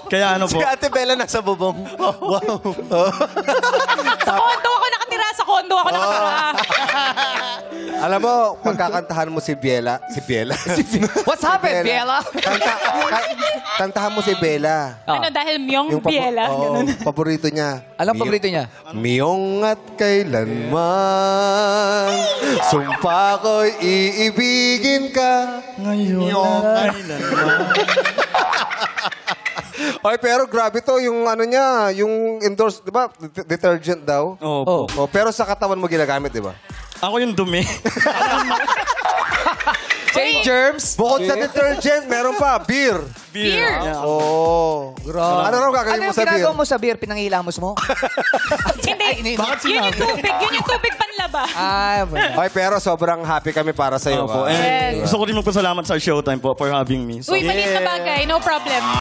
Kaya ano po. Si Ate Bella nasa bubong. Wow. Sa kondo ako nakatira. Sa kondo ako nakatira. Alam mo, pagkakantahan mo si Biela. Si Biela? What's happened, Biela? Kantahan mo si Bella. Ano, dahil Myong Biela. Oo, paborito niya. Anong paborito niya? Miyong at kailanman sumpa ko'y iibigin ka. Ngayon at kailanman. Ay, pero grabe to, yung ano niya, yung endorse, di ba? Detergent daw. Opo. Oh, pero sa katawan mo ginagamit, di ba? Ako yung dumi. Say germs. Bukod sa detergent, meron pa, beer. Beer. Oh, grabe. Ano raw Ano gagawin mo yung sa beer? ginagawa mo sa beer? Pinangilamos mo? Hindi. Bakit Yun yung sinabi? tubig. Yun yung tubig panlaba. Ay, Ay, pero sobrang happy kami para sa iyo. Opo. And Yes. gusto ko rin magpasalamat sa Showtime po for having me. So, Uy, maliit na bagay. No problem.